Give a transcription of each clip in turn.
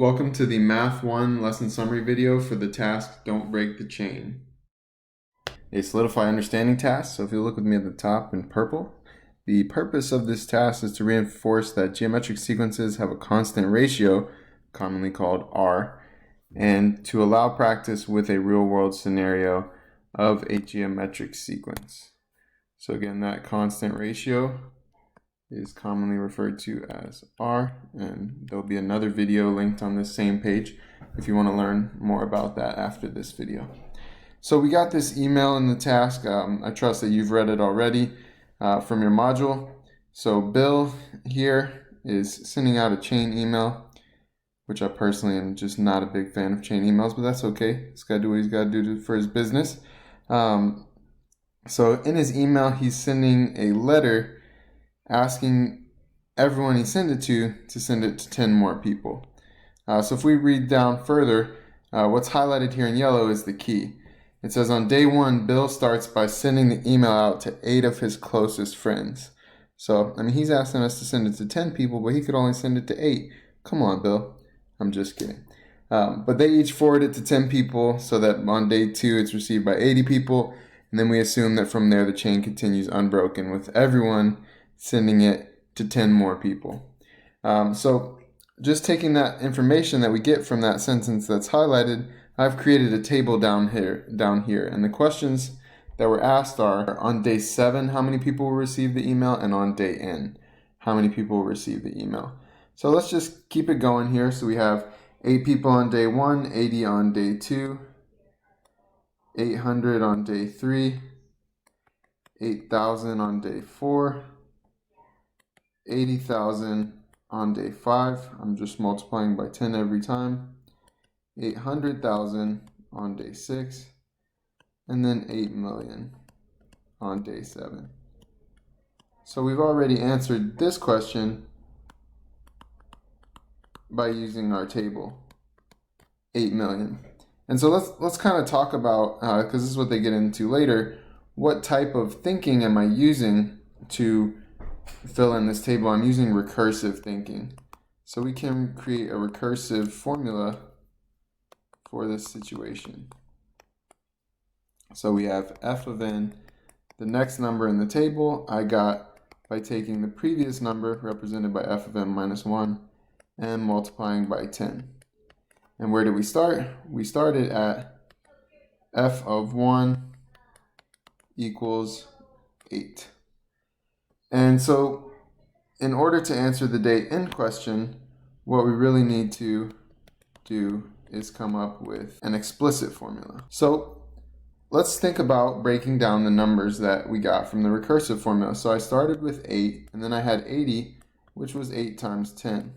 Welcome to the Math 1 lesson summary video for the task Don't Break the Chain. A solidify understanding task, so if you look with me at the top in purple, the purpose of this task is to reinforce that geometric sequences have a constant ratio, commonly called R, and to allow practice with a real-world scenario of a geometric sequence. So again, that constant ratio is commonly referred to as R, and there'll be another video linked on this same page if you want to learn more about that after this video. So we got this email in the task. I trust that you've read it already from your module. So Bill here is sending out a chain email, which I personally am just not a big fan of chain emails, but that's okay. He's got to do what he's got to do for his business. So in his email, he's sending a letter asking everyone he sent it to send it to 10 more people. So if we read down further, what's highlighted here in yellow is the key. It says on day 1, Bill starts by sending the email out to 8 of his closest friends. So, he's asking us to send it to 10 people, but he could only send it to 8. Come on, Bill. I'm just kidding. But they each forward it to 10 people so that on day 2 it's received by 80 people. And then we assume that from there the chain continues unbroken with everyone sending it to 10 more people. So just taking that information that we get from that sentence that's highlighted, I've created a table down here. And the questions that were asked are, on day 7, how many people will receive the email? And on day n, how many people will receive the email? So let's just keep it going here. So we have 8 people on day 1, 80 on day 2, 800 on day 3, 8,000 on day 4, 80,000 on day 5. I'm just multiplying by 10 every time. 800,000 on day 6. And then 8 million on day 7. So we've already answered this question by using our table, 8 million. And so let's kind of talk about, because this is what they get into later, what type of thinking am I using to fill in this table? I'm using recursive thinking. So we can create a recursive formula for this situation. So we have f of n, the next number in the table I got by taking the previous number represented by f of n minus 1 and multiplying by 10. And where did we start? We started at f of 1 equals 8. And so in order to answer the day n question, what we really need to do is come up with an explicit formula. So let's think about breaking down the numbers that we got from the recursive formula. So I started with 8, and then I had 80, which was 8 times 10.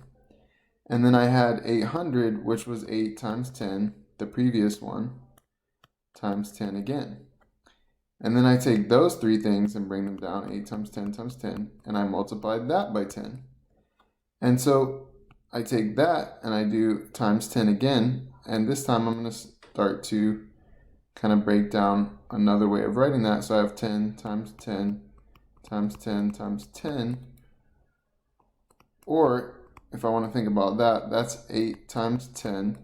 And then I had 800, which was 8 times 10, the previous one, times 10 again. And then I take those 3 things and bring them down, 8 times 10 times 10, and I multiplied that by 10. And so I take that and I do times 10 again, and this time I'm going to start to kind of break down another way of writing that. So I have 10 times 10 times 10 times 10, or if I want to think about that, that's 8 times 10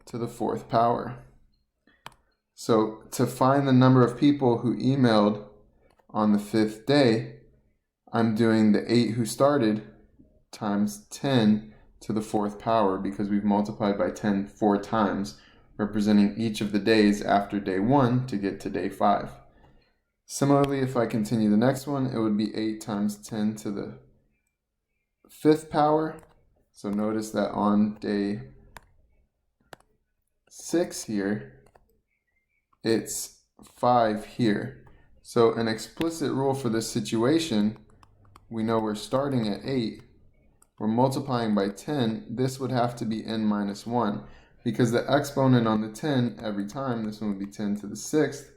to the 4th power. So to find the number of people who emailed on the 5th day, I'm doing the 8 who started times 10 to the 4th power, because we've multiplied by 10 4 times, representing each of the days after day 1 to get to day 5. Similarly, if I continue the next one, it would be 8 times 10 to the 5th power. So notice that on day 6 here, it's 5 here. So an explicit rule for this situation, we know we're starting at 8. We're multiplying by 10. This would have to be n minus 1, because the exponent on the 10 every time, this one would be 10 to the 6th,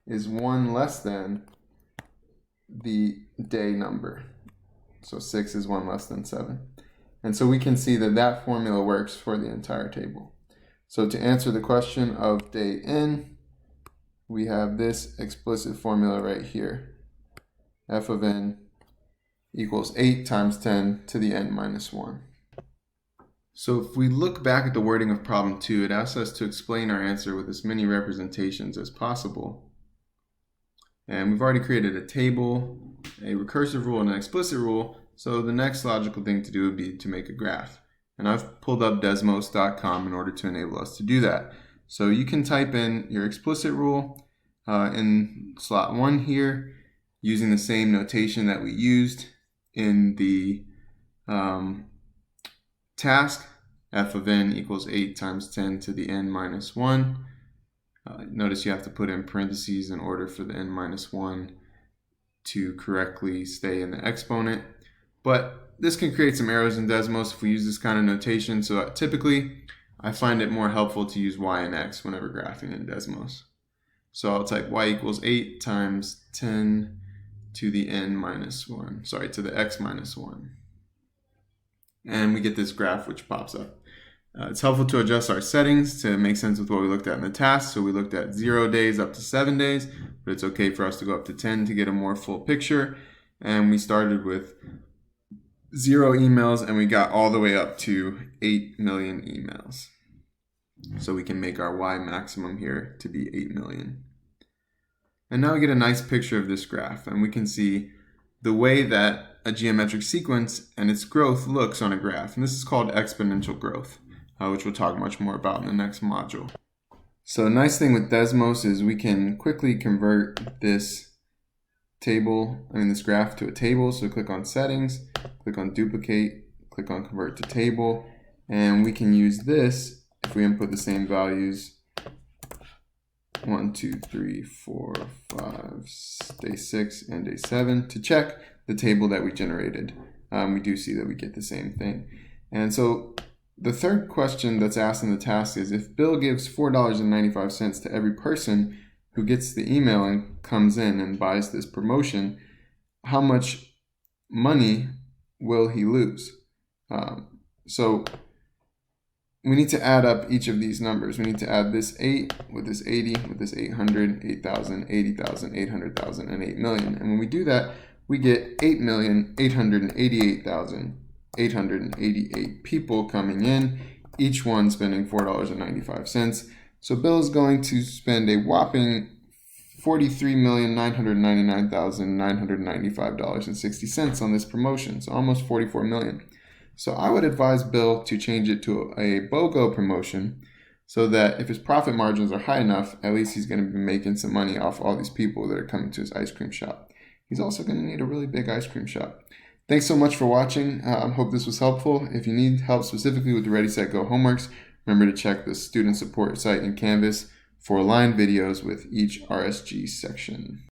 is 1 less than the day number. So 6 is 1 less than 7. And so we can see that that formula works for the entire table. So to answer the question of day n, we have this explicit formula right here. F of n equals 8 times 10 to the n minus 1. So if we look back at the wording of problem 2, it asks us to explain our answer with as many representations as possible. And we've already created a table, a recursive rule, and an explicit rule. So the next logical thing to do would be to make a graph. And I've pulled up Desmos.com in order to enable us to do that. So you can type in your explicit rule in slot 1 here, using the same notation that we used in the task. F of n equals 8 times 10 to the n minus 1. Notice you have to put in parentheses in order for the n minus 1 to correctly stay in the exponent. But this can create some errors in Desmos if we use this kind of notation. So typically, I find it more helpful to use y and x whenever graphing in Desmos. So I'll type y equals 8 times 10 to the n minus 1. Sorry, to the x minus 1. And we get this graph which pops up. It's helpful to adjust our settings to make sense with what we looked at in the task. So we looked at 0 days up to 7 days, but it's okay for us to go up to 10 to get a more full picture. And we started with 0 emails and we got all the way up to 8 million emails. So we can make our Y maximum here to be 8 million. And now we get a nice picture of this graph, and we can see the way that a geometric sequence and its growth looks on a graph. And this is called exponential growth, which we'll talk much more about in the next module. So a nice thing with Desmos is we can quickly convert this graph to a table. So click on settings, click on duplicate, click on convert to table, and we can use this if we input the same values 1, 2, 3, 4, 5, day 6, and day 7 to check the table that we generated. We do see that we get the same thing. And so the third question that's asked in the task is, if Bill gives $4.95 to every person who gets the email and comes in and buys this promotion, how much money will he lose? So we need to add up each of these numbers. We need to add this 8 with this 80, with this 800, 8,000, 80,000, 800,000, and 8 million. And when we do that, we get 8,888,888 people coming in, each one spending $4.95. So Bill is going to spend a whopping $43,999,995.60 on this promotion. So almost $44 million. So I would advise Bill to change it to a BOGO promotion so that if his profit margins are high enough, at least he's going to be making some money off all these people that are coming to his ice cream shop. He's also going to need a really big ice cream shop. Thanks so much for watching. I hope this was helpful. If you need help specifically with the Ready, Set, Go homeworks, remember to check the student support site in Canvas for aligned videos with each RSG section.